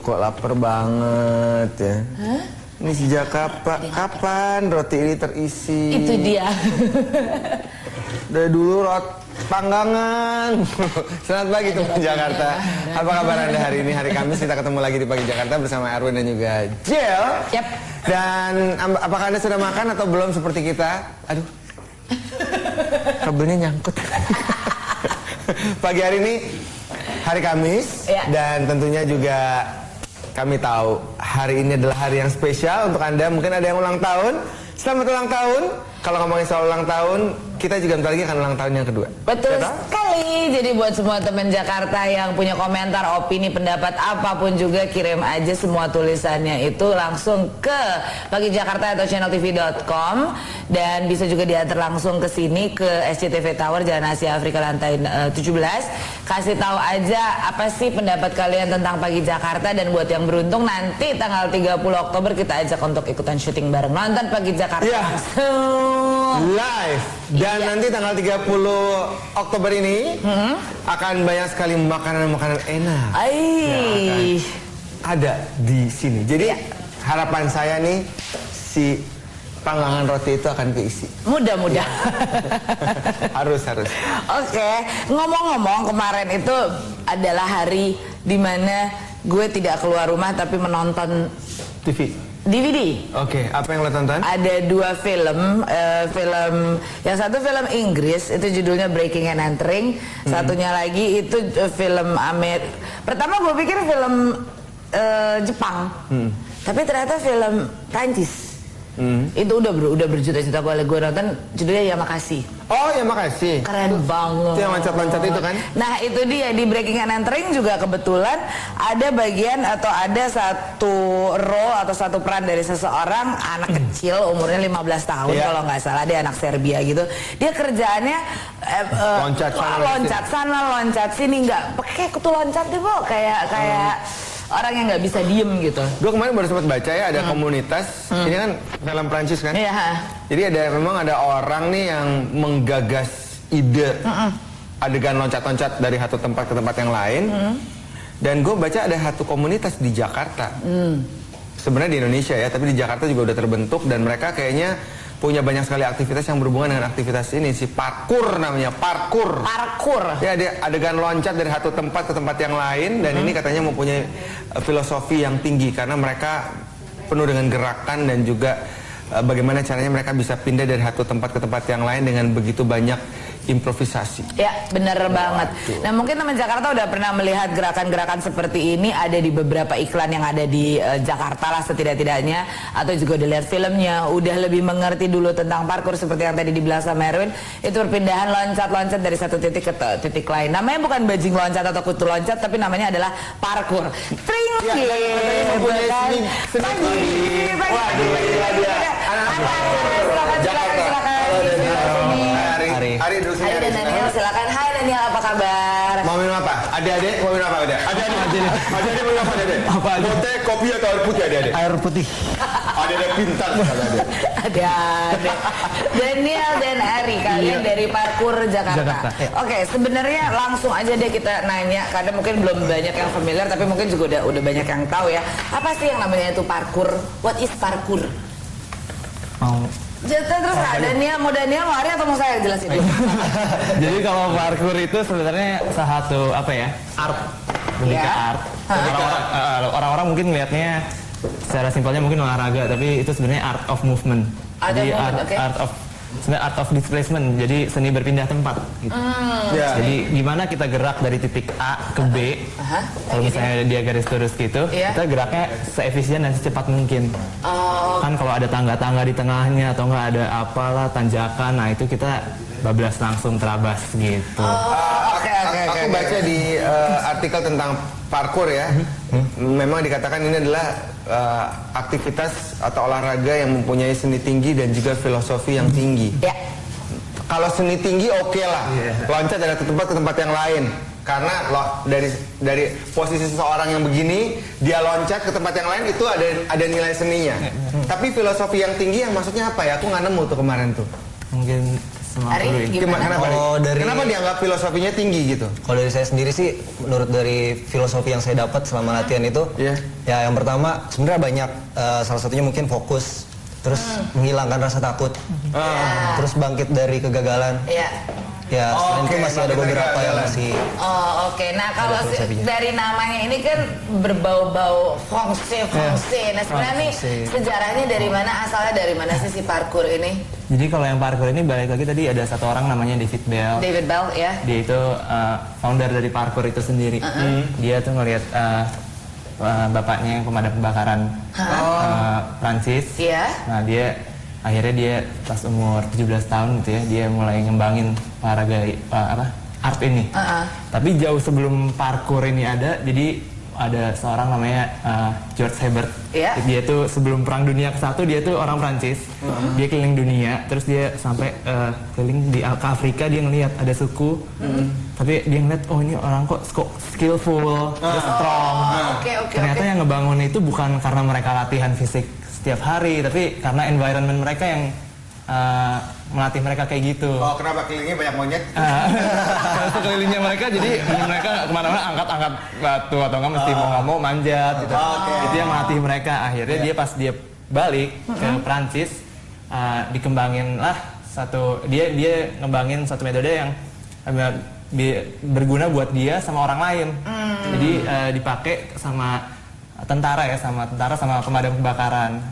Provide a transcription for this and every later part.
kok lapar banget ya. Hah? Ini sejak kapan roti ini terisi? Itu dia. Dari dulu panggangan. Selamat pagi teman Jakarta. Apa kabar Anda hari ini? Hari Kamis kita ketemu lagi di Pagi Jakarta bersama Erwin dan juga Jel. Yap. Dan apakah Anda sudah makan atau belum seperti kita? Aduh. Kabelnya nyangkut. Pagi hari ini hari Kamis ya. Dan tentunya juga kami tahu hari ini adalah hari yang spesial untuk Anda. Mungkin ada yang ulang tahun. Selamat ulang tahun. Kalau ngomongin soal ulang tahun, kita juga bentar lagi akan ulang tahun yang kedua. Betul sekali. Jadi buat semua teman Jakarta yang punya komentar, opini, pendapat apapun juga, kirim aja semua tulisannya itu langsung ke Pagi Jakarta atau channeltv.com. Dan bisa juga diantar langsung ke sini ke SCTV Tower Jalan Asia Afrika lantai 17. Kasih tahu aja apa sih pendapat kalian tentang Pagi Jakarta. Dan buat yang beruntung nanti tanggal 30 Oktober kita ajak untuk ikutan syuting bareng, nonton Pagi Jakarta langsung live. Dan nanti tanggal 30 Oktober ini akan banyak sekali makanan-makanan enak yang ada di sini. Jadi harapan saya nih si panggangan roti itu akan keisi. Mudah-mudahan. Harus. Oke, ngomong-ngomong kemarin itu adalah hari dimana gue tidak keluar rumah tapi menonton DVD. Oke, apa yang lo tonton? Ada dua film, yang satu film Inggris itu judulnya Breaking and Entering, satunya lagi itu film pertama gue pikir film Jepang, tapi ternyata film Prancis. Itu udah berjuta-juta kali gue nonton, judulnya Yamakasi. Oh, Yamakasi. Keren banget. Itu yang loncat-loncat itu kan? Nah itu dia, di Breaking and Entering juga kebetulan ada bagian atau ada satu role atau satu peran dari seseorang anak kecil umurnya 15 tahun kalau nggak salah, dia anak Serbia gitu. Dia kerjaannya loncat sana loncat sini, nggak pakai kutu loncat deh kok, kayak orang yang nggak bisa diem gitu. Gue kemarin baru sempat baca ya, ada komunitas, ini kan film Prancis kan? Iya. Jadi memang ada orang nih yang menggagas ide adegan loncat-loncat dari satu tempat ke tempat yang lain. Dan gue baca ada satu komunitas di Jakarta. Sebenarnya di Indonesia ya, tapi di Jakarta juga udah terbentuk dan mereka kayaknya punya banyak sekali aktivitas yang berhubungan dengan aktivitas ini, si parkour namanya, parkour. Ya, dia adegan loncat dari satu tempat ke tempat yang lain dan ini katanya mempunyai filosofi yang tinggi karena mereka penuh dengan gerakan dan juga bagaimana caranya mereka bisa pindah dari satu tempat ke tempat yang lain dengan begitu banyak improvisasi. Ya, bener banget. Nah, mungkin teman Jakarta udah pernah melihat gerakan-gerakan seperti ini ada di beberapa iklan yang ada di Jakarta lah setidak-tidaknya, atau juga udah lihat filmnya, udah lebih mengerti dulu tentang parkour seperti yang tadi dibilang sama Erwin. Itu perpindahan loncat-loncat dari satu titik ke titik lain. Namanya bukan bajing loncat atau kutu loncat, tapi namanya adalah parkour. Tring! Hari dan Daniel, silakan. Hai Daniel, apa kabar? Mau minum apa? Adik-adik mau minum apa? Adik-adik mau minum apa? Apa aja? Teh, kopi atau air putih adik-adik? Air putih. Adik-adik pintar. Adik-adik. Daniel dan Ari, kalian dari Parkour Jakarta. Oke, sebenarnya langsung aja deh kita nanya karena mungkin belum banyak yang familiar, tapi mungkin juga udah banyak yang tahu ya. Apa sih yang namanya itu parkour? What is parkour? Terus Daniel mau Ari atau mau saya jelasin dulu? Jadi kalau parkour itu sebenarnya salah satu art, lebih ke art. Orang-orang mungkin melihatnya secara simpelnya mungkin olahraga, tapi itu sebenarnya art of movement. Jadi art of displacement, jadi seni berpindah tempat gitu. Jadi gimana kita gerak dari titik A ke B, kalau misalnya dia garis lurus gitu, kita geraknya seefisien dan secepat mungkin. Kan kalau ada tangga-tangga di tengahnya atau nggak ada apalah tanjakan, nah itu kita bablas langsung terabas gitu. Aku baca di artikel tentang parkour ya, memang dikatakan ini adalah aktivitas atau olahraga yang mempunyai seni tinggi dan juga filosofi yang tinggi. Kalau seni tinggi oke lah, loncat dari satu tempat ke tempat yang lain. Karena dari posisi seseorang yang begini, dia loncat ke tempat yang lain itu ada nilai seninya. Tapi filosofi yang tinggi yang maksudnya apa ya? Aku nggak nemu tuh kemarin tuh. Mungkin Ari, ini. gimana? Kenapa dianggap filosofinya tinggi gitu? Kalau dari saya sendiri sih, menurut dari filosofi yang saya dapat selama latihan itu, ya yang pertama sebenarnya banyak, salah satunya mungkin fokus, terus menghilangkan rasa takut, terus bangkit dari kegagalan. Ya, selain itu masih ada beberapa yang masih. Nah kalau dari namanya ini kan berbau-bau fungsi. Nah sebenarnya nih sejarahnya dari mana, asalnya dari mana sih si parkour ini? Jadi kalau yang parkour ini balik lagi tadi ada satu orang namanya David Bell. David Bell ya. Dia itu founder dari parkour itu sendiri. Dia tuh ngelihat bapaknya yang pemadam kebakaran Prancis. Nah akhirnya dia pas umur 17 tahun gitu ya, dia mulai ngembangin olahraga art ini. Tapi jauh sebelum parkour ini ada, jadi ada seorang namanya George Hebert. Dia tuh sebelum Perang Dunia ke-1 dia tuh orang Prancis. Dia keliling dunia, terus dia sampai keliling ke Afrika, dia ngelihat ada suku. Tapi dia ngeliat, oh ini orang kok skillful, terus strong. Ternyata yang ngebangun itu bukan karena mereka latihan fisik setiap hari, tapi karena environment mereka yang melatih mereka kayak gitu. Kenapa kelilingnya banyak monyet? Sekelilingnya mereka, jadi mereka kemana-mana angkat-angkat batu atau nggak mesti mau nggak mau manjat gitu. Itu yang melatih mereka. Akhirnya dia pas dia balik ke Prancis, dikembangin lah dia ngembangin satu metode yang berguna buat dia sama orang lain. Jadi dipakai sama tentara sama pemadam kebakaran.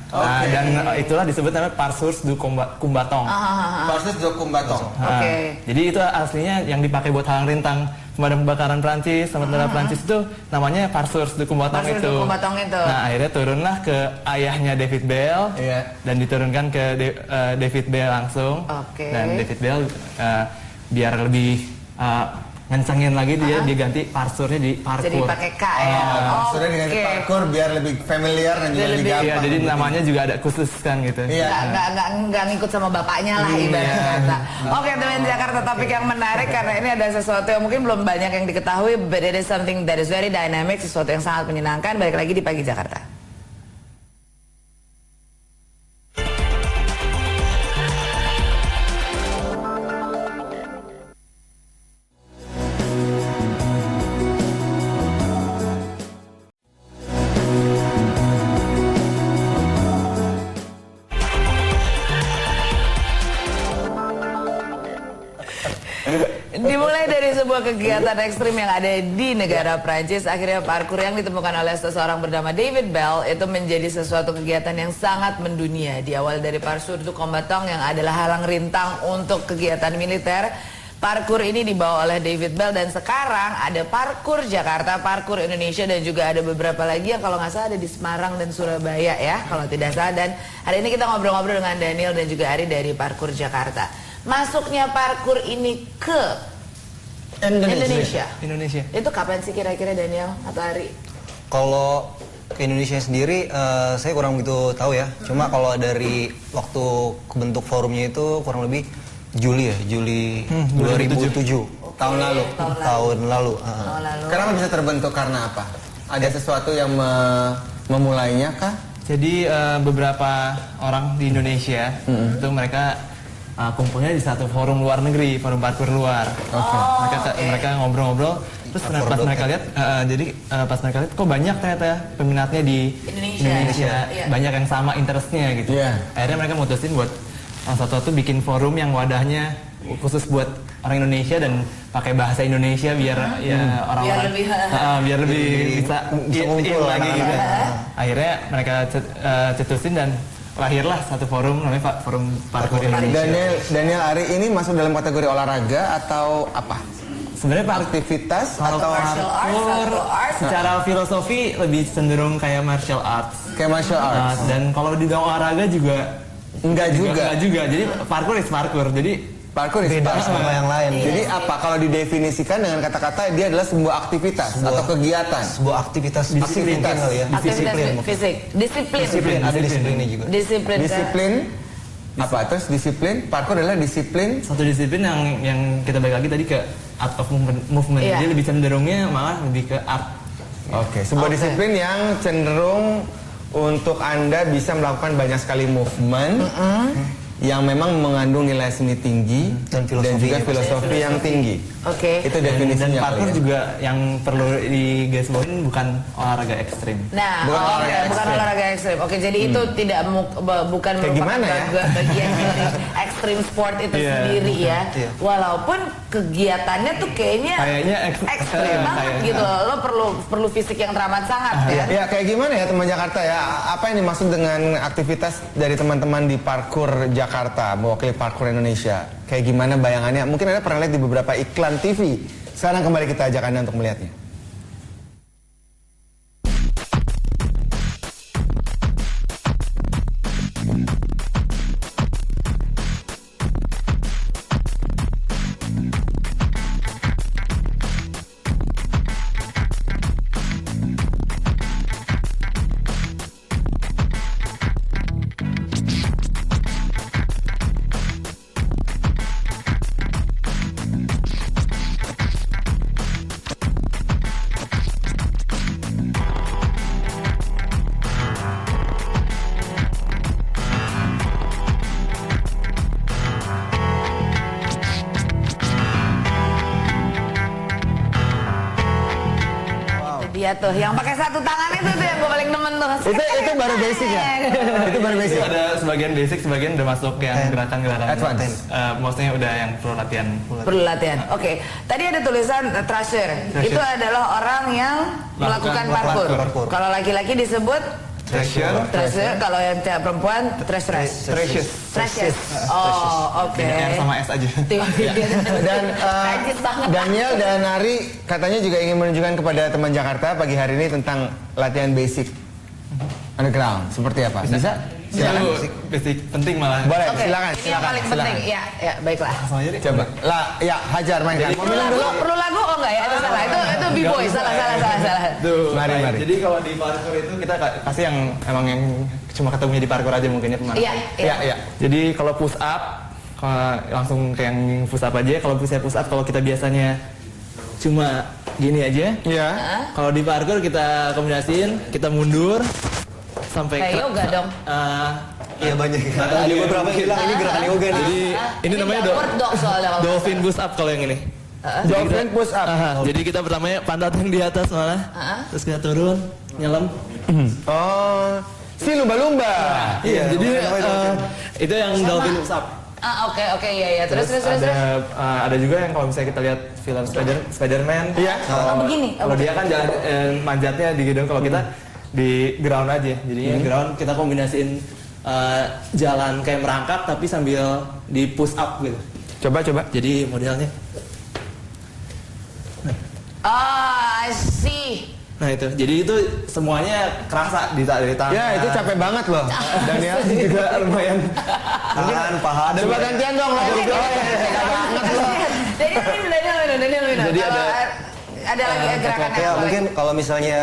Dan itulah disebut namanya Parcours du Combattant. Parcours du Combattant. Jadi itu aslinya yang dipakai buat halang rintang pemadam kebakaran Prancis sama tentara Prancis itu namanya Parcours du Combattant itu. Nah akhirnya turunlah ke ayahnya David Bell dan diturunkan ke David Bell langsung. Dan David Bell biar lebih ngencengin lagi dia ganti parsurnya di parkour. Jadi pakai K ya. Parsurnya diganti parkour biar lebih familiar dan juga lebih gampang. Iya, jadi namanya juga ada khusus kan gitu. Nggak ngikut sama bapaknya lah ibaratnya kata. Oke teman Jakarta, topik yang menarik karena ini ada sesuatu yang mungkin belum banyak yang diketahui, but it is something that is very dynamic, sesuatu yang sangat menyenangkan. Balik lagi di Pagi Jakarta. Dimulai dari sebuah kegiatan ekstrim yang ada di negara Prancis, akhirnya parkour yang ditemukan oleh seseorang bernama David Bell itu menjadi sesuatu kegiatan yang sangat mendunia. Diawali dari Parcours du Combattant yang adalah halang rintang untuk kegiatan militer. Parkour ini dibawa oleh David Bell dan sekarang ada Parkour Jakarta, Parkour Indonesia dan juga ada beberapa lagi yang kalau nggak salah ada di Semarang dan Surabaya ya kalau tidak salah. Dan hari ini kita ngobrol-ngobrol dengan Daniel dan juga Ari dari Parkour Jakarta. Masuknya parkour ini ke Indonesia. Itu kapan sih kira-kira Daniel atau Ari? Kalau ke Indonesia sendiri saya kurang begitu tahu ya. Cuma kalau dari waktu kebentuk forumnya itu kurang lebih Juli 2007. Tahun lalu. Kenapa bisa terbentuk, karena apa? Ada sesuatu yang memulainya kah? Jadi beberapa orang di Indonesia itu mereka kumpulnya di satu forum luar negeri, forum parkour luar. Mereka ngobrol-ngobrol, terus pas mereka lihat, pas mereka lihat kok banyak ternyata peminatnya di Indonesia. Banyak yang sama interestnya gitu. Akhirnya mereka mutusin buat satu bikin forum yang wadahnya khusus buat orang Indonesia dan pakai bahasa Indonesia biar orang-orang biar lebih bisa ngumpul lagi gitu. Akhirnya mereka cetusin dan lahirlah satu forum namanya Forum Parkour Indonesia. Daniel, Ari ini masuk dalam kategori olahraga atau apa? Sebenarnya aktivitas atau parkour secara filosofi lebih cenderung kayak martial arts. Dan kalau di dalam olahraga juga enggak juga. Jadi parkour is parkour. Jadi parkour beda sama yang lain. Jadi apa kalau didefinisikan dengan kata-kata dia adalah sebuah aktivitas atau kegiatan? Sebuah aktivitas disiplin kali ya. Disiplin. Ada disiplinnya juga. Disiplin. Apa terus disiplin? Parkour adalah disiplin. Satu disiplin yang kita balik lagi tadi ke art of movement. Jadi lebih cenderungnya malah lebih ke art. Sebuah disiplin yang cenderung untuk Anda bisa melakukan banyak sekali movement yang memang mengandung nilai seni tinggi dan juga filosofi yang tinggi. Oke. Itu definisinya. Dan parkour juga yang perlu digarisbawahi bukan olahraga ekstrim. Nah, Bukan bukan olahraga ekstrim. Oke, jadi itu tidak bukan Kayak merupakan gimana ya? bagian dari ekstrim sport itu sendiri ya. Walaupun kegiatannya tuh kayaknya ekstrim banget gitu. Lo perlu fisik yang teramat sangat ya. Ya kayak gimana ya teman Jakarta ya? Apa yang dimaksud dengan aktivitas dari teman-teman di Parkour Jakarta, mewakili Parkour Indonesia? Kayak gimana bayangannya? Mungkin Anda pernah lihat di beberapa iklan TV. Sekarang kembali kita ajak Anda untuk melihatnya. Iya tuh, yang pakai satu tangan itu tuh yang gue paling demen tuh. Itu baru basic ya? Itu baru basic. Itu ada sebagian basic, sebagian udah masuk yang gerakan-gerakan advance. Maksudnya udah yang perlu latihan. Perlu latihan. Oke. Tadi ada tulisan Thrasher. Itu adalah orang yang melakukan parkour. Kalau laki-laki disebut Thrasher, kalau yang perempuan Thrasher. Oh, oke. R sama S aja. Dan Daniel dan Ari katanya juga ingin menunjukkan kepada teman Jakarta pagi hari ini tentang latihan basic underground. Seperti apa? Bisa? Silakan. Basic penting malah. Boleh, Oke, silakan. ini yang paling penting. Ya, baiklah. Coba. Lah, ya Hajar mainkan. Mau minum dulu? Perlu lagu? Oh enggak ya, itu salah. Itu B-boy, salah. Tuh, Mari. Jadi kalau di parkour itu kita pasti yang emang yang cuma ketemunya di parkour aja mungkin ya kemarin. Iya. Jadi kalau push up langsung kayak yang push up aja. Kalau push up kalau kita biasanya cuma gini aja. Iya. Kalau di parkour kita kombinasiin, kita mundur sampai kayak yoga dong. Iya banyak. Ada beberapa yang bilang ini gerakan yoga nih. Jadi ini namanya dolphin push up kalau yang ini. Dolphin push up. Jadi kita pertamanya pantat yang di atas malah. Terus kita turun, nyelam. Oh, si lumba-lumba. Iya. Jadi itu yang dolphin push up. Oke, iya. Terus. Ada juga yang kalau misalnya kita lihat film Spider-Man. Iya. Begini. Kalau dia kan jalan manjatnya di gedung, kalau kita di ground aja. Jadi ground kita kombinasiin jalan kayak merangkak tapi sambil di push up gitu. Coba. Jadi modelnya. I see. Nah itu, jadi itu semuanya kerasa di tangan. Ya, itu capek banget loh. Daniel juga lumayan. Tangan, paha. Coba gantian dong lah. Jadi ada lagi gerakan Ya mungkin kalau misalnya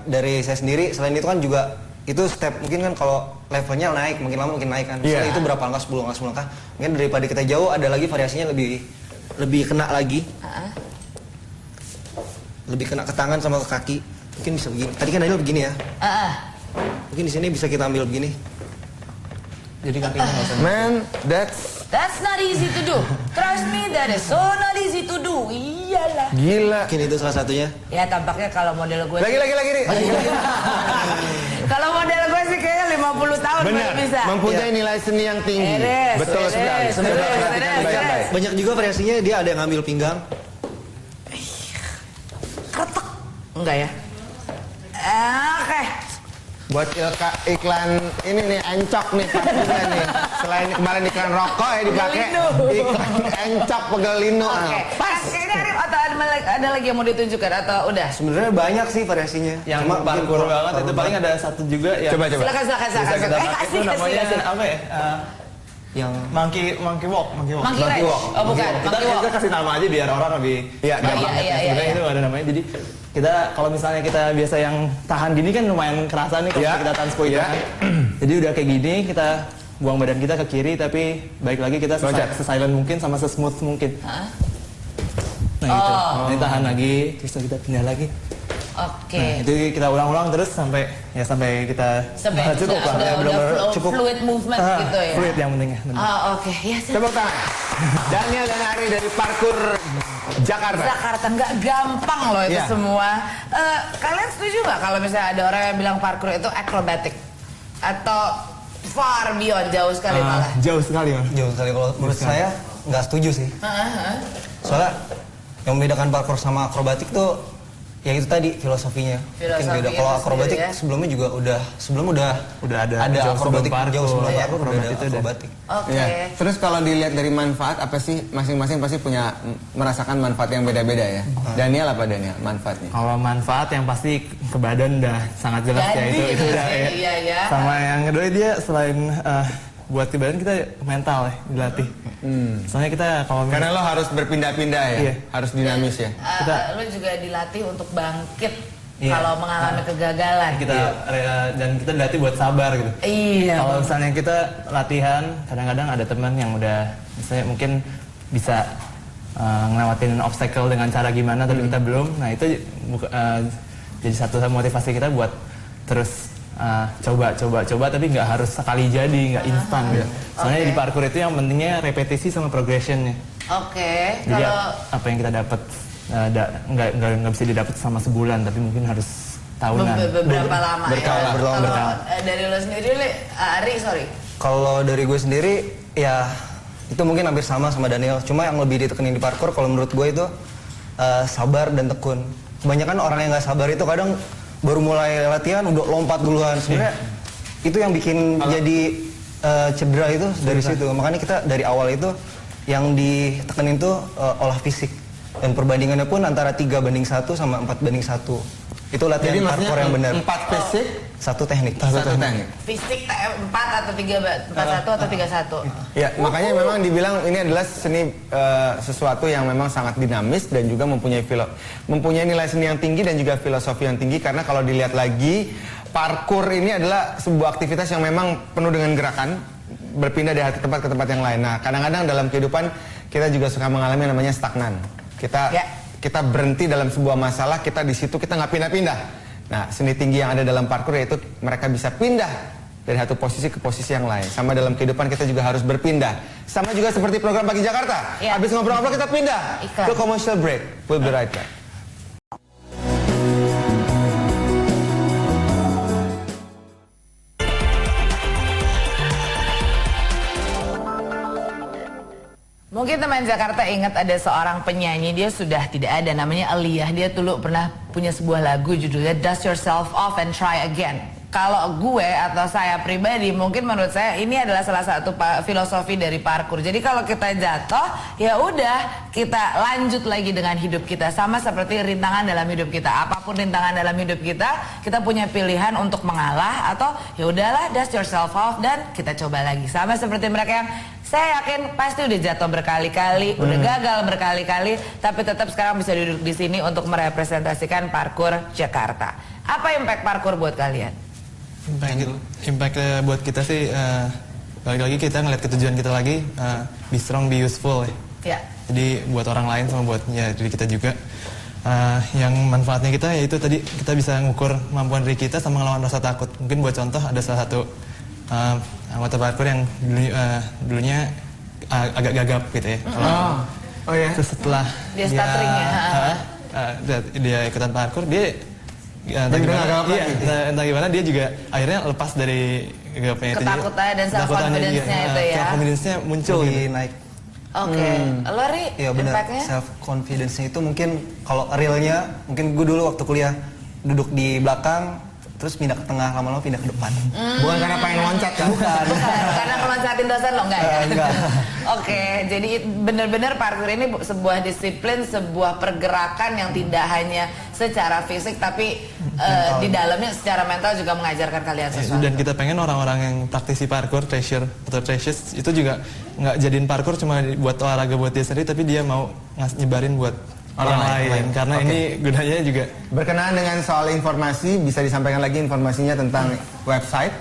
dari saya sendiri, selain itu kan juga itu step mungkin kan kalau levelnya naik, makin lama makin naik kan. Misalnya itu berapa langkah, 10 langkah. Mungkin daripada kita jauh ada lagi variasinya lebih kena lagi. Lebih kena ke tangan sama ke kaki. Mungkin bisa begini. Tadi kan Daniel begini ya. Mungkin di sini bisa kita ambil begini. Jadi kakinya nggak usah. Man, That's not easy to do. Trust me, that is so not easy to do. Iyalah. gila. Mungkin itu salah satunya. Ya tampaknya kalau model gue Lagi nih. kalau model gue sih kayaknya 50 tahun Benar. baru bisa. Mempunyai nilai seni yang tinggi. Betul sekali. Coba perhatikan baik-baik. Banyak juga variasinya, dia ada yang ngambil pinggang. Kretek. Enggak ya? Oke. Buat iklan ini nih encok nih Pak juga nih. Selain kemarin iklan rokok ya dipakai iklan encok pegelino. Oke. Pas ini Arif atau ada lagi yang mau ditunjukkan atau udah? Sebenarnya banyak sih variasinya. Yang parkour banget itu paling ada satu juga ya. Coba. Silakan. Itu namanya apa ya? Yang monkey walk. Monkey Ranch. Oh bukan. Kita kasih nama aja biar orang lebih. Iya. Sebenarnya itu ada namanya. Jadi kita kalau misalnya kita biasa yang tahan gini kan lumayan kerasa nih kalau kita tahan sepoi kan. Jadi udah kayak gini kita buang badan kita ke kiri tapi balik lagi kita se-silent mungkin sama se-smooth mungkin. Nah gitu. Ini tahan lagi terus kita pindah lagi. Oke. Nah, itu kita ulang-ulang terus sampai kita cukup lah. Udah Benar-benar cukup. fluid movement gitu ya. Fluid yang penting. Oke. Ya, Tepuk tangan. Daniel dan Ari dari Parkour Jakarta. Jakarta nggak gampang loh itu semua. Kalian setuju nggak kalau misalnya ada orang yang bilang parkour itu akrobatik atau far beyond, jauh sekali malah? Jauh sekali, Jauh sekali. Kalau menurut saya nggak setuju sih. Soalnya yang membedakan parkour sama akrobatik tuh ya itu tadi filosofinya. Mungkin beda. Kalau akrobatik ya? Sebelumnya juga udah ada akrobatik jauh sebelum parkour udah ada akrobatik. Oke. Ya. Terus kalau dilihat dari manfaat apa sih, masing-masing pasti punya merasakan manfaat yang beda-beda ya. Daniel apa Daniel manfaatnya? Kalau manfaat yang pasti ke badan udah sangat jelas ya itu udah ya. Sama yang kedua dia selain buat ke badan kita mental ya dilatih. Soalnya kita karena lo harus berpindah-pindah ya, harus dinamis ya. Lo juga dilatih untuk bangkit kalau mengalami kegagalan. Dan kita dilatih buat sabar gitu. Iya. Kalau misalnya kita latihan, kadang-kadang ada teman yang udah misalnya mungkin bisa ngelewatin obstacle dengan cara gimana, tapi kita belum. Nah itu jadi satu motivasi kita buat terus coba tapi nggak harus sekali jadi, nggak instan gitu. Soalnya di parkour itu yang pentingnya repetisi sama progressionnya. Oke. Jadi apa yang kita dapat nggak bisa didapat sama sebulan, tapi mungkin harus tahunan. Beberapa lama berkala. Kalau dari lo sendiri, Ari, sorry. Kalau dari gue sendiri ya itu mungkin hampir sama Daniel. Cuma yang lebih ditekenin di parkour kalau menurut gue itu sabar dan tekun. Kebanyakan orang yang nggak sabar itu kadang baru mulai latihan udah lompat duluan. Sebenarnya itu yang bikin jadi cedera itu dari situ. Makanya kita dari awal itu yang ditekenin tuh olah fisik. Dan perbandingannya pun antara 3:1 sama 4:1. Itu latihan parkour yang benar. 4 fisik, 1 teknik. Satu teknik. Fisik 4 atau 3-1 atau 3-1. Ya, makanya memang dibilang ini adalah seni sesuatu yang memang sangat dinamis dan juga mempunyai nilai seni yang tinggi dan juga filosofi yang tinggi, karena kalau dilihat lagi parkour ini adalah sebuah aktivitas yang memang penuh dengan gerakan, berpindah dari satu tempat ke tempat yang lain. Nah, kadang-kadang dalam kehidupan kita juga suka mengalami yang namanya stagnan. Kita berhenti dalam sebuah masalah, kita di situ kita nggak pindah-pindah. Nah, seni tinggi yang ada dalam parkour yaitu mereka bisa pindah dari satu posisi ke posisi yang lain. Sama dalam kehidupan kita juga harus berpindah. Sama juga seperti program Pagi Jakarta. Habis ngobrol-ngobrol kita pindah ke commercial break. We'll be right back. Mungkin teman Jakarta ingat ada seorang penyanyi, dia sudah tidak ada, namanya Aliyah. Dia dulu pernah punya sebuah lagu judulnya Dust Yourself Off and Try Again. Kalau gue atau saya pribadi, mungkin menurut saya ini adalah salah satu filosofi dari parkour. Jadi kalau kita jatuh, ya udah kita lanjut lagi dengan hidup kita. Sama seperti rintangan dalam hidup kita. Apapun rintangan dalam hidup kita punya pilihan untuk mengalah atau ya udahlah, dust yourself off dan kita coba lagi. Sama seperti mereka yang saya yakin pasti udah jatuh berkali-kali, udah gagal berkali-kali, tapi tetap sekarang bisa duduk di sini untuk merepresentasikan parkour Jakarta. Apa impact parkour buat kalian? Impact buat kita sih balik lagi kita ngeliat ke tujuan kita lagi, be strong, be useful ya. Jadi buat orang lain sama buat diri kita juga. Yang manfaatnya kita yaitu tadi kita bisa ngukur kemampuan diri kita sama ngelawan rasa takut. Mungkin buat contoh ada salah satu anggota parkour yang dulunya agak gagap gitu ya. Terus setelah dia stuttering dia ikutan parkour, dia entah gimana dia juga akhirnya lepas dari ketakutan dan self confidence-nya itu ya. Self confidence-nya muncul lebih naik. Oke. Lo Ri, iya benar. Self confidence-nya itu mungkin kalau realnya mungkin gue dulu waktu kuliah duduk di belakang terus pindah ke tengah, lama-lama pindah ke depan. Bukan karena pengen loncat kan? Bukan karena meloncatin dosen lo, enggak ya? Enggak. Oke, jadi benar-benar parkour ini sebuah disiplin, sebuah pergerakan yang tidak hanya secara fisik tapi di dalamnya secara mental juga mengajarkan kalian sesuatu. Dan kita pengen orang-orang yang praktisi parkour, treasures itu juga nggak jadiin parkour cuma buat olahraga buat dia sendiri, tapi dia mau nyebarin buat orang lain. Karena ini gunanya juga berkenaan dengan soal informasi, bisa disampaikan lagi informasinya tentang website,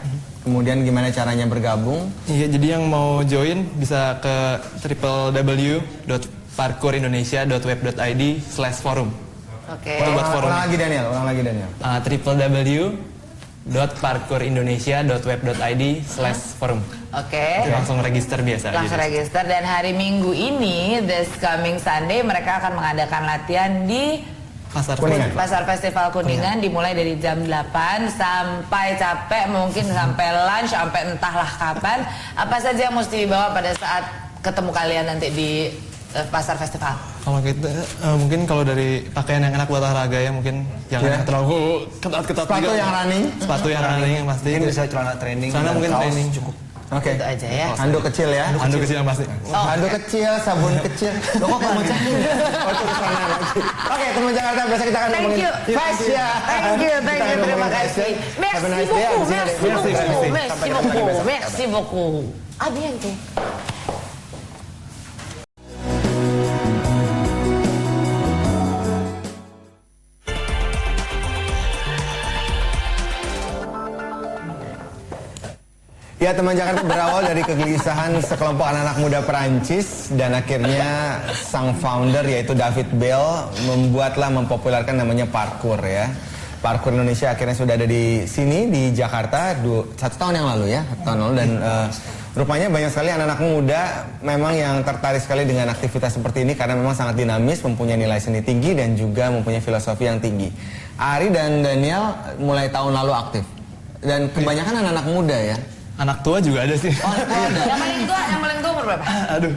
kemudian gimana caranya bergabung. Iya, jadi yang mau join bisa ke www.parkourindonesia.web.id/forum. Oke. Itu buat forum. Ulang lagi Daniel. www.parkourindonesia.web.id/forum. Oke. Itu langsung register biasa. Langsung register, dan hari Minggu ini, this coming Sunday, mereka akan mengadakan latihan di Pasar Festival Kuningan, dimulai dari jam 8 sampai capek, mungkin sampai lunch, sampai entahlah kapan. Apa saja yang mesti dibawa pada saat ketemu kalian nanti di Pasar Festival? Kalau kita mungkin kalau dari pakaian yang enak buat olahraga ya, mungkin jangan terlalu ketat-ketat. Sepatu yang running. Sepatu yang running yang pasti. Mungkin bisa celana training. Celana mungkin kaos training cukup. Oke. Itu aja ya. Handuk kecil ya. Handuk kecil yang pasti. Handuk kecil, sabun kecil. Loh kok kamu cek? Oh, itu kesana lagi. Oke, teman Jakarta, biasa kita akan Thank you. Fasya. Thank you, terima kasih. Merci beaucoup. A bientôt. Ya, teman Jakarta, berawal dari kegelisahan sekelompok anak-anak muda Perancis, dan akhirnya sang founder yaitu David Bell mempopulerkan namanya parkour ya. Parkour Indonesia akhirnya sudah ada di sini di Jakarta 1 tahun yang lalu ya, 1 tahun lalu, dan rupanya banyak sekali anak-anak muda memang yang tertarik sekali dengan aktivitas seperti ini karena memang sangat dinamis, mempunyai nilai seni tinggi dan juga mempunyai filosofi yang tinggi. Ari dan Daniel mulai tahun lalu aktif, dan kebanyakan anak-anak muda ya. Anak tua juga ada sih. Oh, yang paling tua umur berapa? Aduh,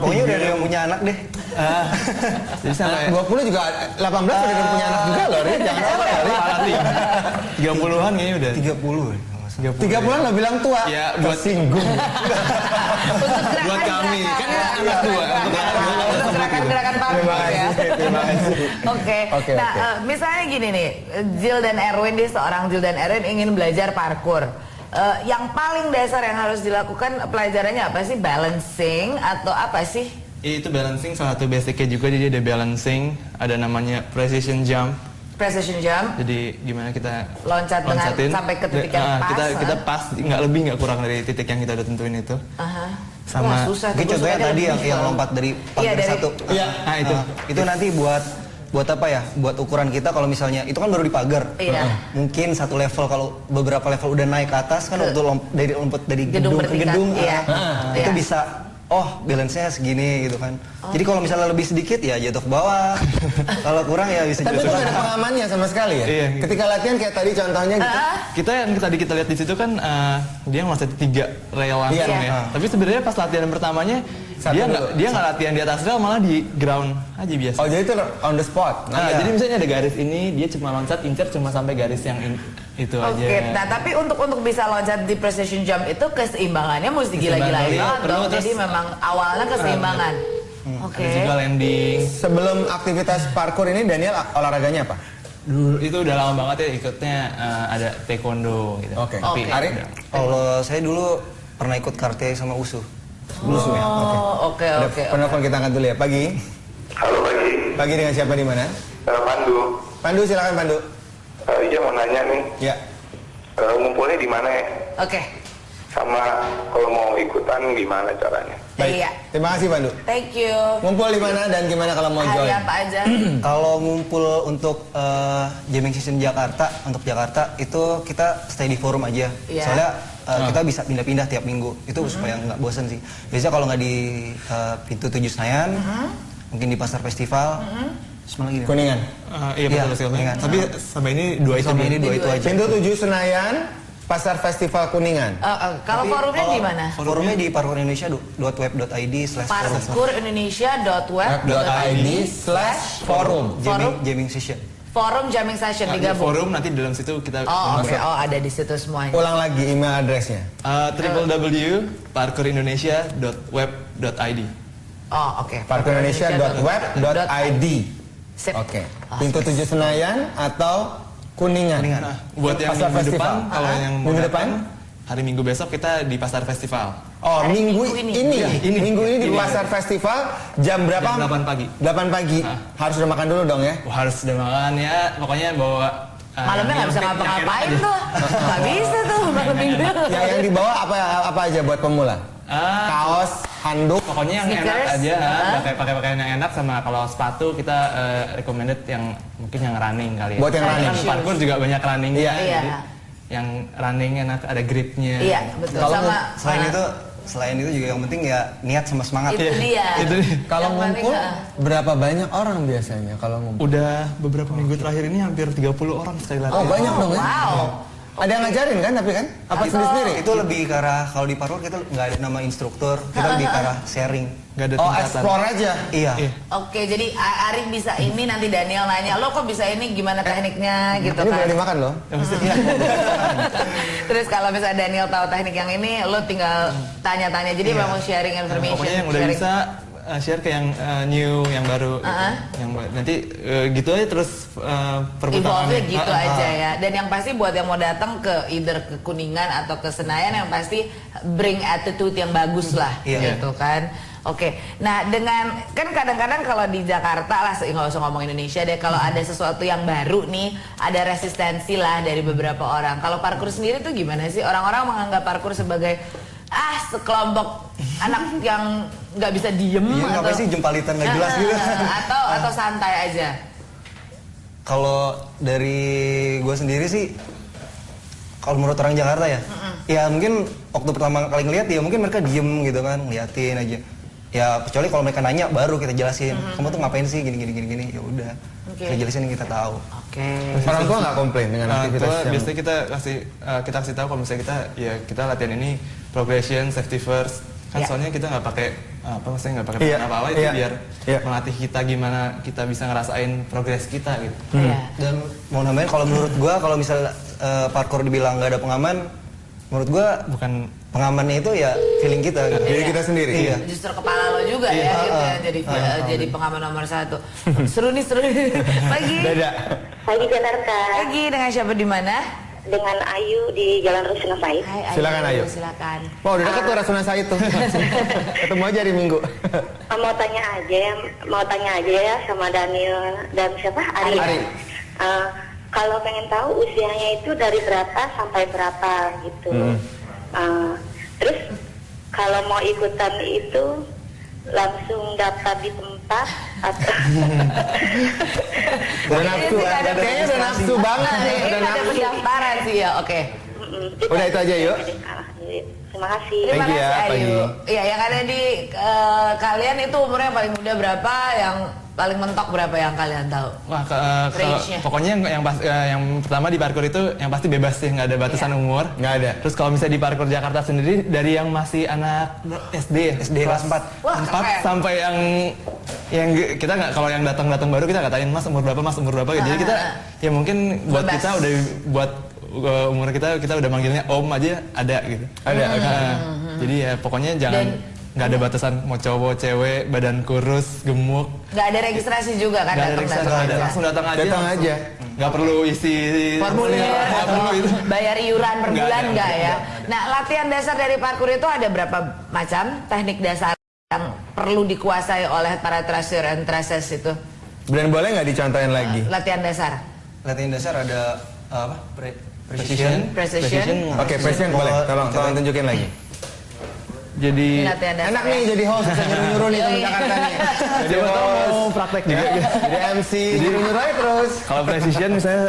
Pokoknya udah ada yang punya anak deh. Jadi sampai 20 juga, 18 udah punya anak juga loh, Ri. Jangan salah ya, Ri. 30-an kayaknya udah. 30-an lo bilang tua. Ya, buat singgung. buat kami kan anak tua. Untuk gerakan parkour ya. Terima kasih. Oke. Nah, misalnya gini nih, Jill dan Erwin ingin belajar parkour. Yang paling dasar yang harus dilakukan pelajarannya apa sih? Balancing atau apa sih? Itu balancing salah satu basicnya juga, jadi ada balancing, ada namanya precision jump. Precision jump. Jadi gimana kita loncatin sampai ke titik yang pas. Kita pas, nggak lebih nggak kurang dari titik yang kita udah tentuin itu. Sama. Susah. Contohnya tadi yang lompat dari pagar satu. Iya. Nah itu nanti buat apa ya? Buat ukuran kita, kalau misalnya itu kan baru di pagar. Iya. Mungkin satu level, kalau beberapa level udah naik ke atas kan untuk lompat dari gedung ke gedung. Itu bisa. Oh, balance-nya segini gitu kan. Jadi kalau misalnya lebih sedikit ya jatuh ke bawah. Kalau kurang ya bisa Tapi jatuh itu ke ada bawah. pengamannya sama sekali ya? Iya. Ketika latihan kayak tadi contohnya gitu. Kita yang tadi kita lihat di situ kan dia ngeloncat 3 rel langsung ya. Tapi sebenarnya pas latihan pertamanya dia nggak latihan di atas rel, malah di ground aja biasa. Oh, jadi itu on the spot. Jadi misalnya ada garis ini, dia cuma loncat incer cuma sampai garis yang itu aja. Oke, nah tapi untuk bisa loncat di precision jump itu keseimbangannya mesti gila-gilain banget dong. Jadi memang awalnya keseimbangan. Oke. Ada juga landing. Sebelum aktivitas parkour ini, Daniel olahraganya apa? Dulu itu udah lama banget ya ikutnya, ada taekwondo gitu. Oke. Ari? Kalau saya dulu pernah ikut karate sama usu. Oke. Penelpon kita angkat dulu ya. Pagi. Halo Pagi. Pagi, dengan siapa di mana? Pandu. Pandu, silakan Pandu. Iya, mau nanya nih. Ya. Ngumpulnya di mana ya? Oke. Sama kalau mau ikutan gimana caranya? Baik. Iya. Terima kasih Pandu. Thank you. Ngumpul di mana dan gimana kalau mau Hari join? apa aja? Kalau ngumpul untuk jamming session Jakarta, itu kita stay di forum aja. Iya. Soalnya kita bisa pindah-pindah tiap minggu. Itu supaya nggak bosan sih. Biasanya kalau nggak di pintu 7 Senayan, mungkin di Pasar Festival. Semua lagi. Kuningan. Iya betul sekali. Tapi sampai ini dua itu aja. Pintu 7 Senayan, Pasar Festival Kuningan. Kalau forumnya di mana? Forumnya di parkourindonesia.web.id/forum. parkourindonesia.web.id/forum. Jamming session. Forum jamming session digabung. Forum nanti dalam situ kita Oke. Ada di situ semuanya. Ulang lagi email addressnya. www.parkourindonesia.web.id. Oke. parkourindonesia.web.id. Sip. Oke. Pintu 7 Senayan atau Kuningan. Nah, buat yang Pasar minggu Festival. depan, kalau yang Minggu depan? hari Minggu besok kita di Pasar Festival. Oh, Hari minggu Minggu ini. ini. Iya, ini. Minggu ini di Ini. Pasar Festival jam berapa? Jam 8 pagi. 8 pagi. Harus udah makan dulu dong ya. Wah, harus udah makan ya, pokoknya bawa Malamnya nggak bisa ngapa-ngapain tuh. Nggak bisa tuh malam minggu. Yang dibawa apa aja buat pemula? Kaos, handuk. Pokoknya yang Sneakers, enak aja, pakai pakaian yang enak, sama kalau sepatu kita recommended yang mungkin yang running kali ya. Buat yang running. Kan parkour juga banyak running. Iya. Jadi yang running enak, ada gripnya. Iya, betul. Kalau Sama selain itu juga yang penting ya niat sama semangat. itu dia. Itu dia. Kalau Yang paling, ngumpul berapa banyak orang biasanya kalau ngumpul? Udah beberapa minggu terakhir ini hampir 30 orang sekali latihan. Oh, banyak dong ya? Wow. Ada yang ngajarin kan tapi kan? Apa sendiri-sendiri? Itu lebih ke arah, kalau di parkour kita nggak ada nama instruktur, kita lebih ke arah sharing. Nggak ada Oh, tingkatan. explore aja. Iya. Oke, jadi Ari bisa ini, nanti Daniel nanya, lo kok bisa ini, gimana tekniknya gitu Ini kan. boleh dimakan loh. Terus kalau misalnya Daniel tahu teknik yang ini, lo tinggal tanya-tanya. Jadi memang sharing information. Pokoknya yang udah sharing. bisa share ke yang new, yang baru. Gitu. Yang nanti gitu aja terus perputarannya. Evolve gitu aja ya. Dan yang pasti buat yang mau datang ke either ke Kuningan atau ke Senayan, yang pasti bring attitude yang bagus lah gitu kan. Oke, nah dengan kan kadang-kadang kalau di Jakarta lah, nggak usah ngomong Indonesia deh, kalau ada sesuatu yang baru nih, ada resistensi lah dari beberapa orang. Kalau parkour sendiri tuh gimana sih? Orang-orang menganggap parkour sebagai sekelompok anak yang nggak bisa diem Iya, ngapain sih jempalitan nggak jelas gitu. atau santai aja. Kalau dari gue sendiri sih, kalau menurut orang Jakarta ya, ya mungkin waktu pertama kali ngeliat ya mungkin mereka diem gitu kan, ngeliatin aja. Ya kecuali kalau mereka nanya baru kita jelasin, kamu tuh ngapain sih gini. Ya udah, kita jelasin yang kita tahu. Orang tua nggak komplain dengan aktivitas yang... Biasanya kita kasih tahu kalau misalnya kita latihan ini progression, safety first. Kan soalnya kita nggak pakai maksudnya nggak pakai apa-apa itu biar melatih kita gimana kita bisa ngerasain progres kita gitu. Dan mau nambahin, kalau menurut gua kalau misalnya parkour dibilang nggak ada pengaman, menurut gua Bukan pengamannya itu ya feeling kita. Diri kita sendiri. Iya. Justru kepala lo juga ya gitu ya, jadi pengaman nomor 1. Seru nih. Pagi. Beda. Pagi Jakarta, Pagi, dengan siapa di mana? dengan Ayu di Jalan Rusuna Said. Hai, Silakan, Ayu. Silakan. Wah, udah deket tuh Rasuna Said tuh. Ketemu aja hari Minggu. Mau tanya aja ya sama Daniel dan siapa? Ari. Ari. Kalau pengen tahu usianya itu dari berapa sampai berapa gitu. Terus kalau mau ikutan itu langsung daftar di tempat atau Udah nafsu, kayaknya udah nafsu banget nih. Udah Ada nafsu. pendaftaran sih ya, oke. Udah itu aja yuk. Terima kasih. Terima Thank you ya, kasih Ayu. Pagi. Iya, yang ada di kalian itu umurnya paling muda berapa, yang paling mentok berapa yang kalian tahu? Wah, Range-nya. pokoknya yang pertama di parkour itu yang pasti bebas sih, nggak ada batasan umur. Nggak ada. Terus kalau misalnya di parkour Jakarta sendiri, dari yang masih anak SD kelas 4. Wah, 4 keren. sampai yang kita nggak, kalau yang datang umur berapa, Mas umur berapa gitu. Jadi kita ya mungkin buat Bebas. kita udah buat umur kita udah manggilnya Om aja ada gitu. Ada. Jadi ya pokoknya jangan nggak ada batasan, mau cowok cewek, badan kurus, gemuk. Nggak ada registrasi juga kan? Nggak ada datang registrasi, nggak ada. aja. Langsung datang aja. Datang aja. Nggak perlu isi Formulir, nggak perlu itu. bayar iuran per Nggak bulan ada, nggak ya? nggak Nah, latihan dasar dari parkour itu ada berapa macam teknik dasar yang perlu dikuasai oleh para tracer and tracers itu? Dan boleh nggak dicontohin lagi? Latihan dasar. Latihan dasar ada apa? Precision. Precision. Oke, presiden boleh. Tolong tunjukin lagi. Jadi Ini latihan dasar. Enak nih jadi host, bisa nyuruh-nyuruh nih temen Jakarta nih. Jadi mau host, praktek juga. jadi MC, nyuruh-nyuruh aja terus. Kalau precision misalnya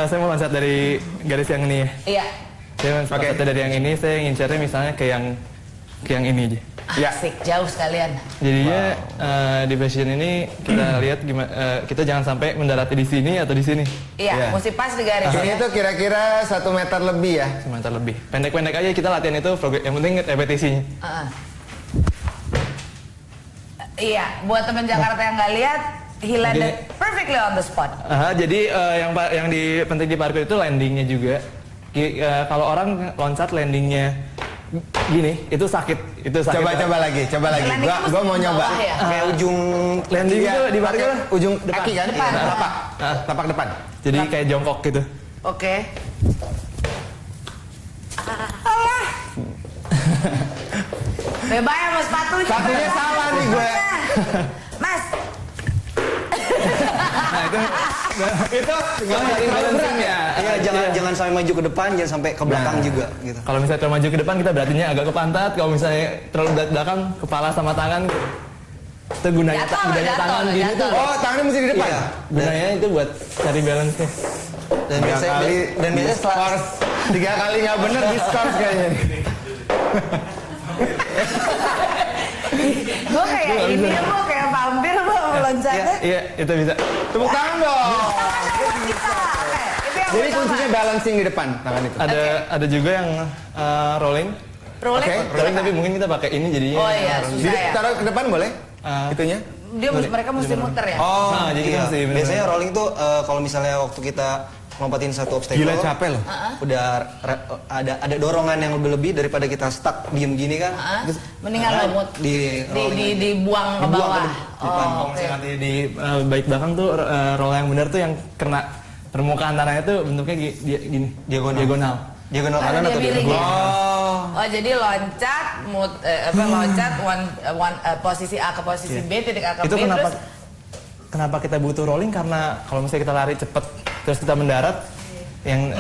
saya mau loncat dari garis yang ini ya. Iya. Saya loncatnya dari yang ini, saya ngincernya misalnya ke yang ini aja. Ya. Asik, jauh sekalian. Jadinya di precision ini kita lihat gimana, kita jangan sampai mendarat di sini atau di sini. Iya, Iya. mesti pas di garis. Ini ya. tuh kira-kira 1 meter lebih ya. Sebentar lebih. Pendek-pendek aja kita latihan itu, yang penting repetisinya. Iya, buat teman Jakarta yang nggak lihat, he landed perfectly on the spot. Jadi yang penting di parkour itu landingnya juga. Kalau orang loncat landingnya gini, itu sakit. Coba lagi. Landingnya Gua mau mesti nyoba. bawah ya? Kayak ujung Landing itu di parkour Ujung kaki kan? Depan. Tapak depan. jadi kayak jongkok gitu. Oke. Bebas ya mas sepatunya. Sepatunya salah nih gue. Mas. Nah itu Itu nggak cari balancing ya. Iya, jangan sampai maju ke depan, jangan sampai ke belakang juga gitu. Kalau misalnya terlalu maju ke depan kita berarti agak ke pantat. Kalau misalnya terlalu belakang, kepala sama tangan itu gunanya tangan gini tuh. Oh, tangannya mesti di depan. Iya. Gunanya itu buat cari balance-nya. Dan biasanya setelah 3 kali nggak bener diskors kayaknya. Gue kayak ini ya, gue kayak vampir lo loncatnya. Iya, itu bisa. Tepuk tangan dong. Bisa. Oke, itu yang Jadi pertama. kuncinya balancing di depan tangan itu. Ada juga yang rolling. Rolling. Rolling tapi mungkin kita pakai ini jadinya. Oh iya, harus- susah ya. Taruh ke depan boleh? Itunya? Mereka mesti muter ya. Oh, Nah, jadi kita iya. mesti bener-bener. Biasanya rolling tuh kalau misalnya waktu kita lompatin satu obstacle, Gila, capek loh. udah ada dorongan yang lebih daripada kita stuck diem gini kan. Mendingan lo mut dibuang ke bawah. Kalau Oh, oke. misalnya nanti di baik belakang tuh roll yang benar tuh yang kena permukaan tanahnya tuh bentuknya gini, diagonal. Diagonal kanan Karena atau dia diagonal? miring ya? Oh, jadi loncat, loncat posisi A ke posisi B, titik A ke Itu B, kenapa terus kenapa kita butuh rolling karena kalau misalnya kita lari cepet terus kita mendarat yang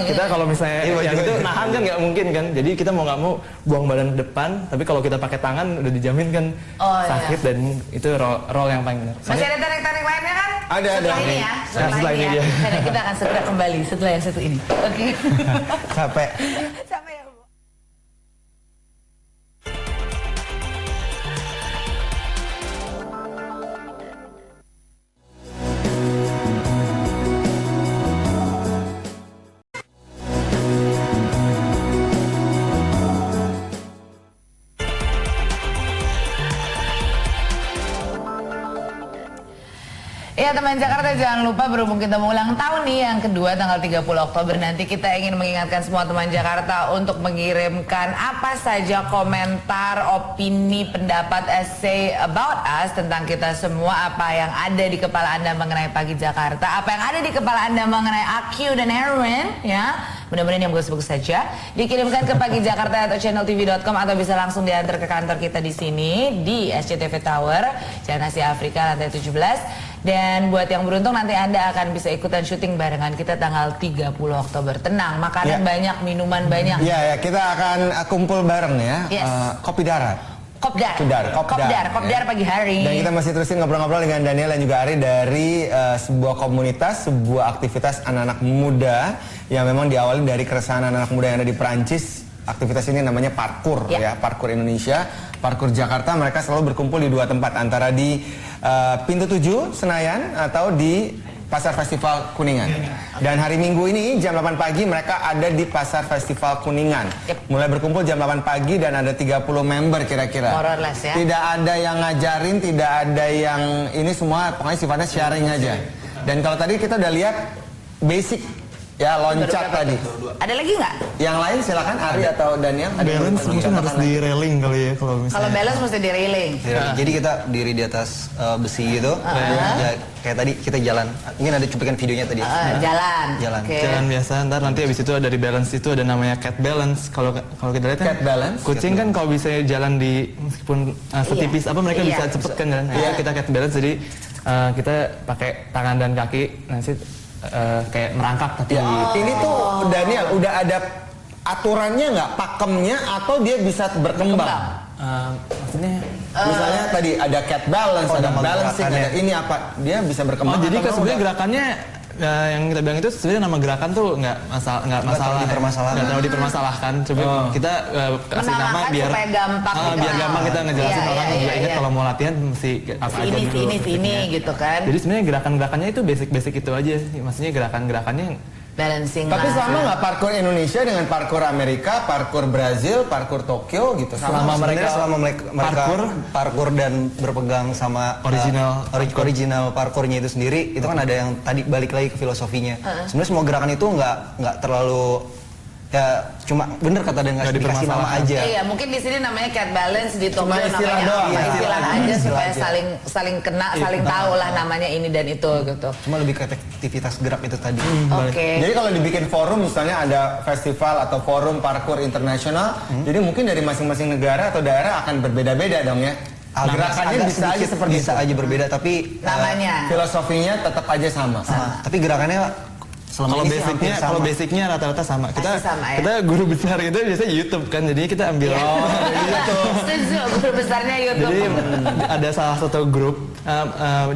kita kalau misalnya yang itu nahan kan nggak mungkin kan, jadi kita mau nggak mau buang badan ke depan, tapi kalau kita pakai tangan udah dijamin kan sakit dan itu roll yang paling benar. masih ada tarik-tarik lainnya kan? Ada. Setelah ini ya, setelah ini dia. Karena kita akan segera kembali setelah yang satu ini. Oke. Capek. Sampai ya. Ya teman Jakarta, jangan lupa berhubung kita mau ulang tahun nih yang kedua tanggal 30 Oktober nanti, kita ingin mengingatkan semua teman Jakarta untuk mengirimkan apa saja komentar, opini, pendapat, essay about us tentang kita semua, apa yang ada di kepala Anda mengenai Pagi Jakarta, apa yang ada di kepala Anda mengenai Akyu dan Erwin ya. Mudah-mudahan yang bagus-bagus saja dikirimkan ke pagijakarta atau channeltv.com atau bisa langsung diantar ke kantor kita di sini di SCTV Tower, Jalan Asia Afrika lantai 17. Dan buat yang beruntung nanti Anda akan bisa ikutan syuting barengan kita tanggal 30 Oktober. Tenang, makanan banyak, minuman banyak. Iya, kita akan kumpul bareng ya. Yes. Kopi darat. Kopdar pagi hari. Dan kita masih terusin ngobrol-ngobrol dengan Daniel dan juga Ari dari sebuah komunitas, sebuah aktivitas anak-anak muda yang memang diawali dari keresahan anak-anak muda yang ada di Perancis. Aktivitas ini namanya parkour ya, parkour Indonesia, parkour Jakarta. Mereka selalu berkumpul di 2 tempat, antara di Pintu 7 Senayan atau di Pasar Festival Kuningan. Dan hari Minggu ini jam 8 pagi mereka ada di Pasar Festival Kuningan. Mulai berkumpul jam 8 pagi dan ada 30 member kira-kira. More or less, ya. Tidak ada yang ngajarin, tidak ada yang ini, semua pokoknya sifatnya sharing aja. Dan kalau tadi kita udah lihat basic ya, loncat tadi. Ada lagi nggak? Yang lain silakan Ari atau Daniel. Ada yang Balance mungkin harus di railing kali ya kalau misalnya. Kalau balance mesti di railing. Jadi kita diri di atas besi gitu. Ya, kayak tadi kita jalan. Mungkin ada cuplikan videonya tadi. Jalan. Oke. Jalan biasa, ntar nanti abis itu dari balance itu ada namanya cat balance. Kalau kita lihat kan Cat balance? kucing kan kalau bisa jalan di meskipun setipis apa mereka bisa cepet kan jalan. Nah, kita cat balance, jadi kita pakai tangan dan kaki nanti kayak merangkak tapi Ini tuh Daniel udah ada aturannya nggak, pakemnya, atau dia bisa berkembang? maksudnya Misalnya tadi ada cat balance, ada balancing, ada ini apa? Dia bisa berkembang. jadi atau sebenarnya udah- gerakannya yang kita bilang itu sebenarnya nama gerakan tuh nggak masalah terlalu dipermasalahkan. nggak terlalu dipermasalahkan. Coba kita kasih nama Menamakan biar supaya gampang biar dikenal. gampang kita ngejelasin Iya, orang iya, juga iya, ingat iya. kalau mau latihan mesti apa aja Ini, dulu. sini gitu kan. Jadi sebenarnya gerakan-gerakannya itu basic itu aja sih. Maksudnya gerakan-gerakannya Balancing Tapi lah. sama nggak parkour Indonesia dengan parkour Amerika, parkour Brazil, parkour Tokyo gitu? Selama mereka parkour. parkour dan berpegang sama original parkournya itu sendiri, itu kan ada yang tadi balik lagi ke filosofinya. Sebenarnya semua gerakan itu nggak terlalu ya, cuma bener kata dan nggak dikasih nama aja. Iya, mungkin di sini namanya cat balance, di Tokyo Cuma istilah namanya doang. apa, Iya, istilah aja istilah supaya aja. saling kena, saling tahu lah namanya ini dan itu gitu. Cuma lebih ke efektivitas gerak itu tadi. Oke. Jadi kalau dibikin forum, misalnya ada festival atau forum parkour internasional, jadi mungkin dari masing-masing negara atau daerah akan berbeda-beda dong ya? Gerakannya agak bisa aja sedikit seperti bisa itu. aja berbeda, tapi Namanya. Filosofinya tetap aja sama. tapi gerakannya selama Kalau ini sih hampir basicnya, sama. kalau basicnya rata-rata sama. Kita Pasti sama, ya? kita guru besar itu biasanya YouTube kan, jadi kita ambil. Setuju, guru besarnya YouTube. Jadi ada salah satu grup,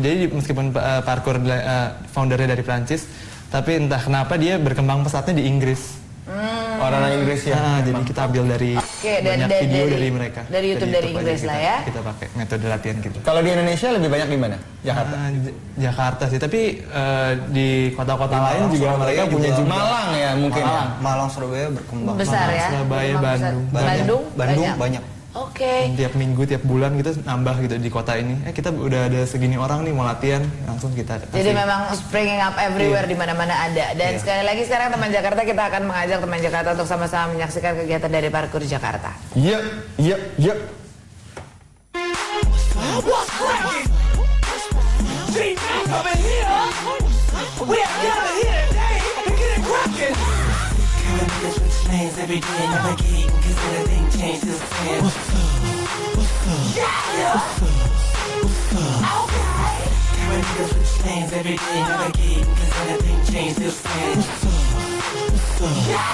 jadi meskipun parkour foundernya dari Prancis, tapi entah kenapa dia berkembang pesatnya di Inggris. Orang Inggris ya. Jadi kita ambil dari banyak video dari mereka. Dari YouTube dari aja Inggris lah ya. Kita pakai metode latihan gitu. Kalau di Indonesia lebih banyak di mana? Jakarta. Jakarta sih, tapi di kota-kota lain juga mereka punya juga. Malang ya mungkin. Malang, Surabaya berkembang. Besar ya. Surabaya, Memang besar. Bandung. Bandung banyak. Oke. Tiap minggu, tiap bulan gitu nambah gitu di kota ini. Kita udah ada segini orang nih mau latihan, langsung kita kasih. Jadi memang springing up everywhere di mana-mana ada. Dan sekali lagi sekarang teman Jakarta, kita akan mengajak teman Jakarta untuk sama-sama menyaksikan kegiatan dari Parkour Jakarta. Iya. Every day navigating, cause anything changes. What's up? Yeah! Okay. Carrying niggas switch lanes every day navigating, cause anything changes. What's up? Yeah!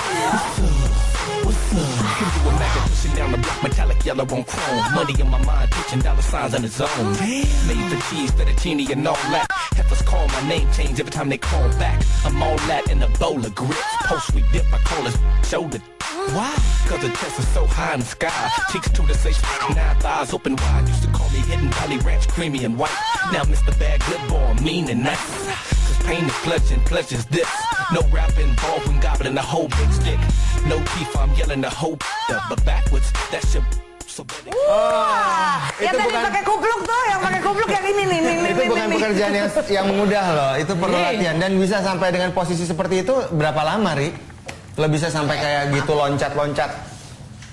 You a maggot pushing down the block, metallic yellow on chrome. Money in my mind, pitching dollar signs on its own. Made for cheese, fettuccine and all that. Heifers call my name change every time they call back. I'm all that in a bowl of grits. Post we dip, I call it shoulder. Why? Cause the chest is so high in the sky. Cheeks to the say 9 thighs open wide. Used to call me Hidden Valley Ranch, creamy and white. Now Mr. Bad Good Boy, mean and nice. Cause pain is pleasure, pleasure's this. No rap involved when gobbling the whole big stick. No teeth, I'm yelling the whole up, but backwards, that's your so better. Yang tadi pakai kupluk tuh, yang pakai kupluk yang ini nih. Itu bukan pekerjaan yang mudah loh. Itu perlu latihan dan bisa sampai dengan posisi seperti itu berapa lama, Ri? Lo bisa sampai kayak gitu loncat-loncat.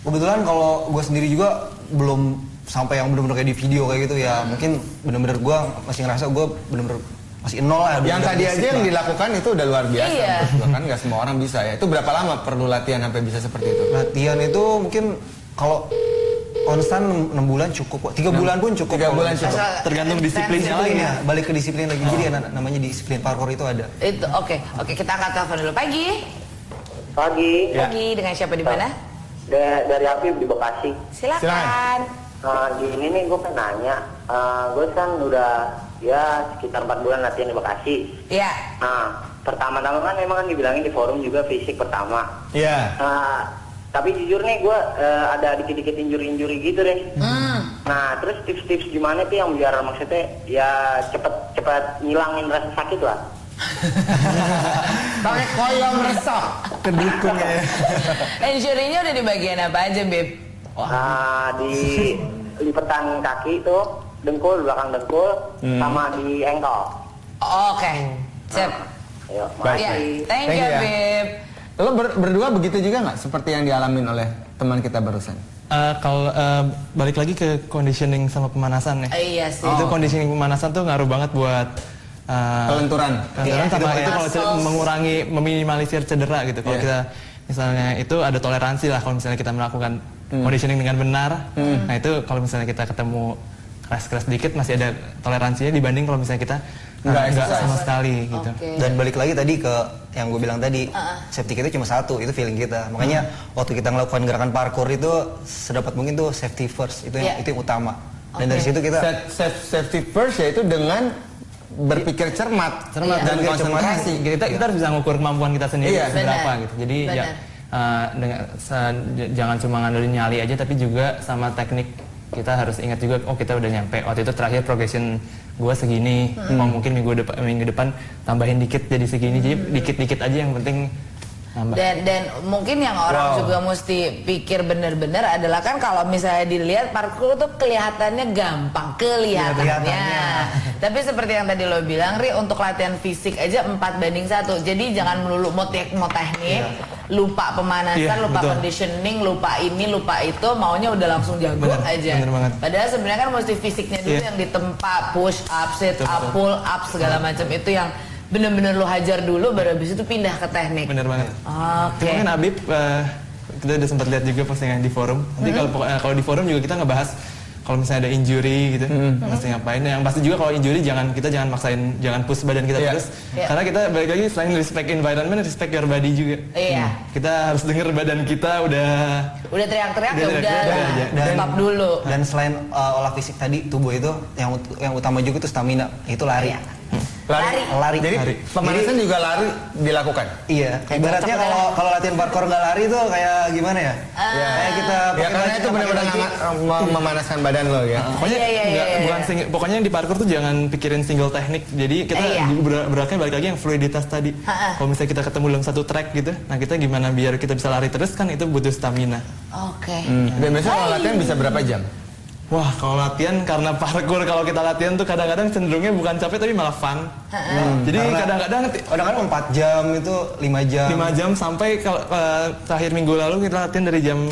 Kebetulan kalau gue sendiri juga belum sampai yang benar-benar kayak di video kayak gitu ya. Mungkin benar-benar gue masih ngerasa gue benar-benar masih nol lah. Yang tadi aja yang dilakukan itu udah luar biasa. Iya. Kan nggak semua orang bisa ya. Itu berapa lama perlu latihan sampai bisa seperti itu? Latihan itu mungkin kalau konstan 6 bulan cukup kok. 3 bulan pun cukup. 3 bulan cukup. Tergantung disiplinnya lagi ya. Balik ke disiplin lagi. Jadi namanya disiplin parkour itu ada. Itu oke, kita angkat telepon dulu. Pagi. Pagi, Dengan siapa di mana? dari Habib di Bekasi. Silakan. Gini nih gue pengen nanya, gue kan udah ya sekitar 4 bulan latihan di Bekasi. Iya. Pertama-tama kan memang kan dibilangin di forum juga fisik pertama. Iya. Tapi jujur nih gue ada dikit-dikit injuri gitu deh. Nah terus tips-tips gimana tuh yang biar maksudnya ya cepet ngilangin rasa sakit lah. Pakai koyong resok. Kedukun ya. Injury-nya udah di bagian apa aja, Beb? Di lipatan kaki itu, dengkul, belakang dengkul, sama di engkel. Oke. Sip. Ayo, Baik. Ya, makasih. thank you, you ya. Beb. Lo berdua begitu juga nggak seperti yang dialamin oleh teman kita barusan? Kalau balik lagi ke conditioning sama pemanasan ya. Iya sih. Itu conditioning pemanasan tuh ngaruh banget buat Kelenturan. kelenturan sama Iya. itu kalau mengurangi, meminimalisir cedera gitu. Kalau kita misalnya itu ada toleransi lah kalau misalnya kita melakukan conditioning dengan benar. Nah itu kalau misalnya kita ketemu keras-keras dikit masih ada toleransinya dibanding kalau misalnya kita nggak sama sekali gitu. Oke. Dan balik lagi tadi ke yang gue bilang tadi, safety kita cuma satu, itu feeling kita. Makanya waktu kita melakukan gerakan parkour itu sedapat mungkin tuh safety first, itu yang utama. Dan dari situ kita Safety first yaitu dengan berpikir cermat dan konsentrasi. Kita harus bisa ngukur kemampuan kita sendiri Iya. seberapa Benar. gitu. Jadi Benar. ya jangan cuma ngandelin nyali aja, tapi juga sama teknik. Kita harus ingat juga, oh kita udah nyampe. Waktu itu terakhir progression gue segini, mau mungkin minggu depan tambahin dikit jadi segini. Jadi dikit-dikit aja yang penting nambah. Dan mungkin yang orang juga mesti pikir benar-benar adalah kan kalau misalnya dilihat parkour tuh kelihatannya gampang, kelihatannya. Tapi seperti yang tadi lo bilang, Ri, untuk latihan fisik aja 4:1. Jadi jangan melulu mau teknik, lupa pemanasan, lupa betul. conditioning, lupa ini, lupa itu, maunya udah langsung jago aja. Bener banget. Padahal sebenarnya kan mesti fisiknya dulu yang ditempa, push up, sit up, pull up, segala macam itu yang bener-bener lo hajar dulu, baru habis itu pindah ke teknik. Bener banget. Oke. Cuma kan Habib, kita udah sempat lihat juga postingan di forum. Nanti kalau di forum juga kita ngebahas kalau misalnya ada injury gitu, mesti ngapain. Yang pasti juga kalau injury jangan maksain, jangan push badan kita terus. Karena kita balik lagi selain respect environment, respect your body juga. Kita harus denger badan kita udah teriak-teriak ya udah stop dulu. Dan selain olah fisik tadi, tubuh itu yang utama juga itu stamina, itu lari. Lari. Jadi pemanasan juga lari dilakukan. Iya. Ibaratnya kalau latihan parkour nggak lari tuh kayak gimana ya? Kayak kita karena itu benar-benar memanaskan badan lo ya. Pokoknya pokoknya di parkour tuh jangan pikirin single teknik. Jadi kita beraknya balik lagi yang fluiditas tadi. Kalau misalnya kita ketemu dalam satu track gitu, nah kita gimana biar kita bisa lari terus kan itu butuh stamina. Oke. Dan biasanya kalau latihan bisa berapa jam? Wah, kalau latihan karena parkour kalau kita latihan tuh kadang-kadang cenderungnya bukan capek tapi malah fun. Jadi kadang-kadang 4 jam itu 5 jam. 5 jam sampai kalau terakhir minggu lalu kita latihan dari jam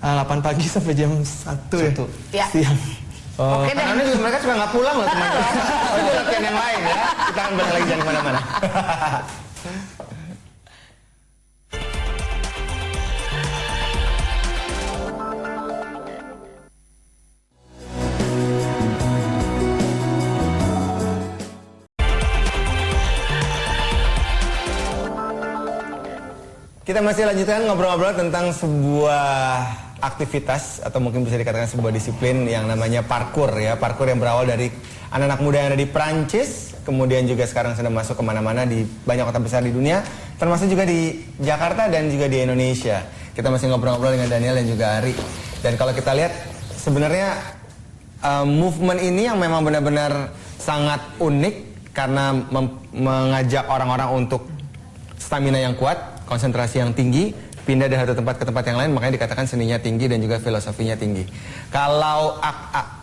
8 pagi sampai jam 1 ya. Siang. Oke, karena juga mereka suka nggak pulang loh teman-teman. Itu latihan yang lain ya. Kita akan balik lagi jangan kemana-mana. Kita masih lanjutkan ngobrol-ngobrol tentang sebuah aktivitas atau mungkin bisa dikatakan sebuah disiplin yang namanya parkour ya. Parkour yang berawal dari anak-anak muda yang ada di Prancis, kemudian juga sekarang sudah masuk kemana-mana di banyak kota besar di dunia, termasuk juga di Jakarta dan juga di Indonesia. Kita masih ngobrol-ngobrol dengan Daniel dan juga Ari. Dan kalau kita lihat sebenarnya movement ini yang memang benar-benar sangat unik karena mengajak orang-orang untuk stamina yang kuat, konsentrasi yang tinggi, pindah dari satu tempat ke tempat yang lain, makanya dikatakan seninya tinggi dan juga filosofinya tinggi. Kalau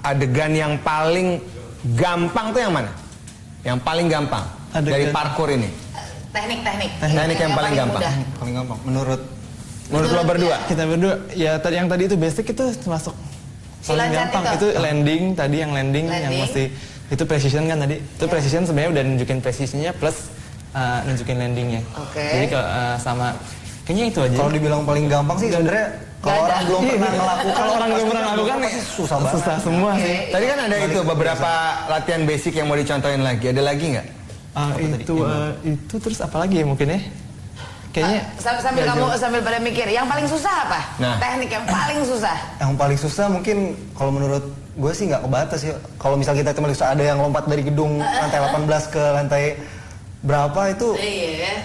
adegan yang paling gampang tuh yang mana? Yang paling gampang dari parkour ini? Teknik yang paling gampang. Paling gampang menurut lo berdua? Kita berdua, ya yang tadi itu basic itu termasuk paling gampang. Itu landing tadi yang landing yang mesti itu precision kan tadi. Itu precision sebenarnya udah nunjukin precisionnya plus nunjukin landingnya. Jadi sama kayaknya itu aja. Kalau dibilang paling gampang sih sebenarnya kalau orang belum pernah melakukan, kalau orang belum pernah melakukan susah banget. Susah semua sih. Tadi kan ada itu beberapa latihan basic yang mau dicontohin lagi. Ada lagi nggak? Itu terus apa lagi ya mungkin ya? Kayaknya sambil pada mikir, yang paling susah apa? Teknik yang paling susah. Yang paling susah mungkin kalau menurut gue sih nggak kebatas ya. Kalau misal kita cuma bisa ada yang lompat dari gedung lantai 18 ke lantai berapa itu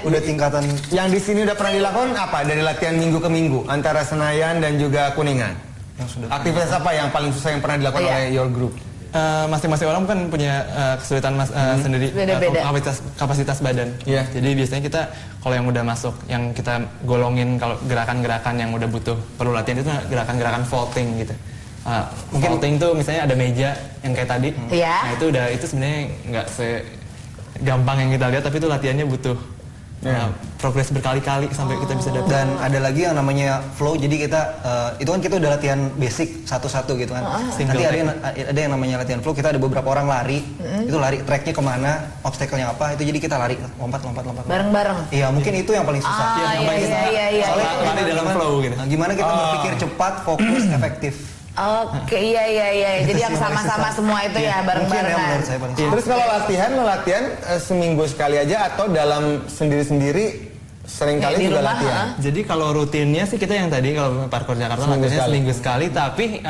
udah tingkatan. Yang di sini udah pernah dilakukan apa dari latihan minggu ke minggu antara Senayan dan juga Kuningan? Aktivitas apa yang paling susah yang pernah dilakukan oleh your group? Masing-masing orang kan punya kesulitan sendiri, kapasitas badan. Jadi biasanya kita kalau yang udah masuk, yang kita golongin kalau gerakan-gerakan yang udah perlu latihan itu gerakan-gerakan vaulting gitu. Mungkin vaulting tuh misalnya ada meja yang kayak tadi. Nah itu sebenarnya nggak gampang yang kita lihat, tapi itu latihannya butuh progres berkali-kali sampai kita bisa dapat. Dan ada lagi yang namanya flow, jadi kita itu kan kita udah latihan basic satu-satu gitu kan. Nanti ada yang namanya latihan flow, kita ada beberapa orang lari, itu lari tracknya kemana, obstacle-nya apa, itu jadi kita lari lompat. Bareng-bareng. Iya mungkin itu yang paling susah. Soalnya lari dalam flow gitu. Gimana kita berpikir cepat, fokus, efektif. Oke, iya. Jadi yang sama-sama semua itu ya bareng-barengan. Terus kalau latihan seminggu sekali aja atau dalam sendiri-sendiri sering kali juga latihan? Jadi kalau rutinnya sih kita yang tadi kalau parkour Jakarta latihannya seminggu sekali, tapi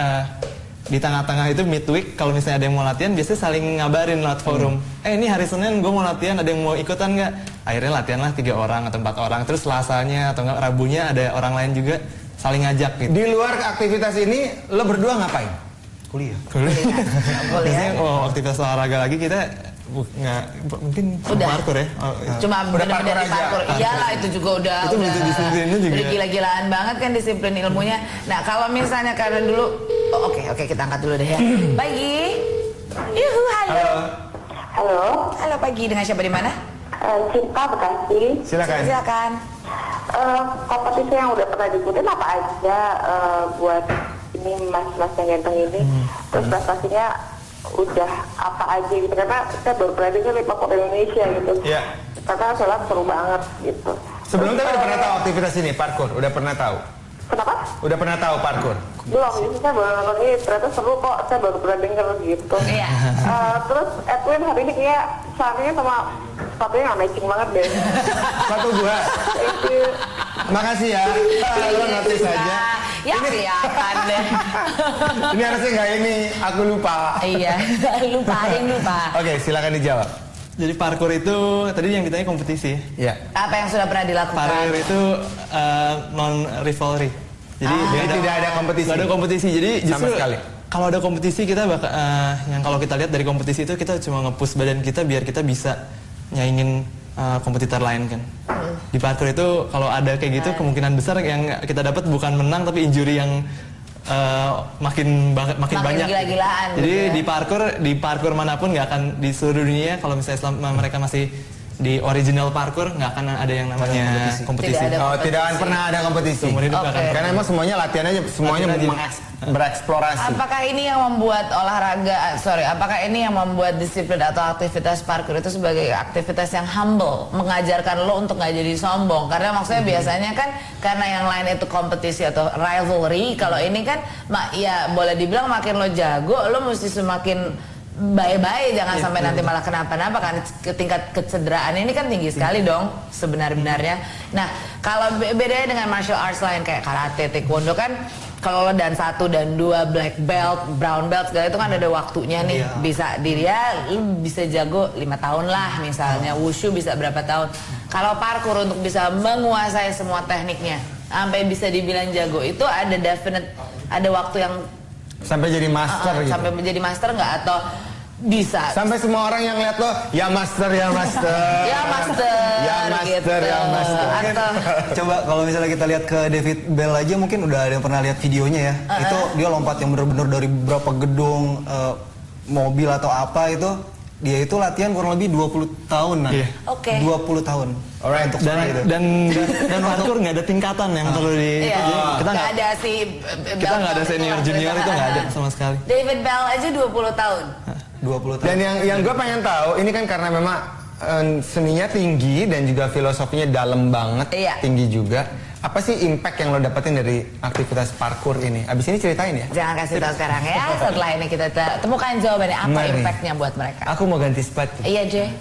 di tengah-tengah itu midweek kalau misalnya ada yang mau latihan biasanya saling ngabarin lewat forum. Ini hari Senin gue mau latihan, ada yang mau ikutan nggak? Akhirnya latihan lah 3 orang atau 4 orang. Terus Selasanya atau nggak Rabunya ada orang lain juga saling ngajak gitu. Di luar aktivitas ini, lo berdua ngapain? Kuliah. Biasanya aktivitas olahraga lagi kita mungkin parkour ya. Cuma bener-bener di parkour. Iyalah itu juga udah disiplinnya juga. Udah gila-gilaan banget kan disiplin ilmunya. Nah kalau misalnya kalian dulu, oke kita angkat dulu deh ya. Pagi. Yuhu, halo Pagi, dengan siapa di mana? Cinta Bekasi. Silakan. Kompetisi yang udah pernah diikutin apa aja buat ini mas-mas yang ganteng ini, terus prestasinya udah apa aja gitu, karena kita baru pernah dengar di parkour Indonesia gitu. Karena soalnya seru banget gitu. Sebelumnya udah pernah tahu aktivitas ini parkour, udah pernah tahu? Kenapa? Udah pernah tahu parkour? Belum, ini saya baru nonton ini, ternyata seru kok, saya baru pernah denger gitu. Iya. Terus Edwin hari ini kayak sarungnya sama sepatunya nggak matching banget deh. Sepatu gua. Thank you. Makasih ya. Lo notice aja. Ya kelihatan deh. Ini harusnya nggak ini, aku lupa. Iya, lupa, ada yang lupa. Oke, silakan dijawab. Jadi parkour itu tadi yang ditanya kompetisi. Ya. Apa yang sudah pernah dilakukan? Parkour itu non rivalry. Jadi tidak ada kompetisi. Nggak ada kompetisi. Jadi sama justru sekali. kalau ada kompetisi kita bakal yang kalau kita lihat dari kompetisi itu kita cuma nge-push badan kita biar kita bisa nyaingin kompetitor lain kan. Di parkour itu kalau ada kayak gitu kemungkinan besar yang kita dapat bukan menang tapi injury yang makin banyak. Gila-gilaan. Jadi gitu ya. di parkour manapun nggak akan di seluruh dunia kalau misalnya mereka masih di original parkour nggak akan ada yang namanya kompetisi. Tidak akan pernah ada kompetisi. Seumur hidup nggak akan. Karena emang semuanya latihan aja, semuanya bereksplorasi. Apakah ini yang membuat apakah ini yang membuat disiplin atau aktivitas parkour itu sebagai aktivitas yang humble, mengajarkan lo untuk nggak jadi sombong? Karena maksudnya biasanya kan karena yang lain itu kompetisi atau rivalry, kalau ini kan ya boleh dibilang makin lo jago, lo mesti semakin baik-baik, jangan sampai nanti malah kenapa-napa kan. Tingkat kecederaan ini kan tinggi sekali dong sebenarnya. Nah, kalau bedanya dengan martial arts lain kayak karate, taekwondo kan kalau lo dan 1 dan 2 black belt, brown belt segala itu kan ada waktunya nih. Bisa lu bisa jago 5 tahun lah misalnya. Wushu bisa berapa tahun. Kalau parkour untuk bisa menguasai semua tekniknya sampai bisa dibilang jago itu ada waktu yang sampai jadi master gitu. Sampai menjadi master nggak atau bisa sampai semua orang yang lihat lo ya master ya master gitu. Atau coba kalau misalnya kita lihat ke David Bell aja mungkin udah ada yang pernah lihat videonya ya. Itu dia lompat yang bener-bener dari berapa gedung mobil atau apa itu dia itu latihan kurang lebih 20 tahun nah. Oke. 20 tahun. Alright, untuk dan parkour nggak ada tingkatan yang perlu di kita nggak ada kita nggak ada senior junior itu nggak ada sama sekali. David Bell aja 20 tahun. 20 tahun. Dan yang gue pengen tahu ini kan karena memang seninya tinggi dan juga filosofinya dalam banget, tinggi juga. Apa sih impact yang lo dapetin dari aktivitas parkour ini? Abis ini ceritain ya. Jangan kasih tahu sekarang ya. Setelah ini kita temukan jawabannya apa impactnya buat mereka. Aku mau ganti sepatu. Iya, Jay.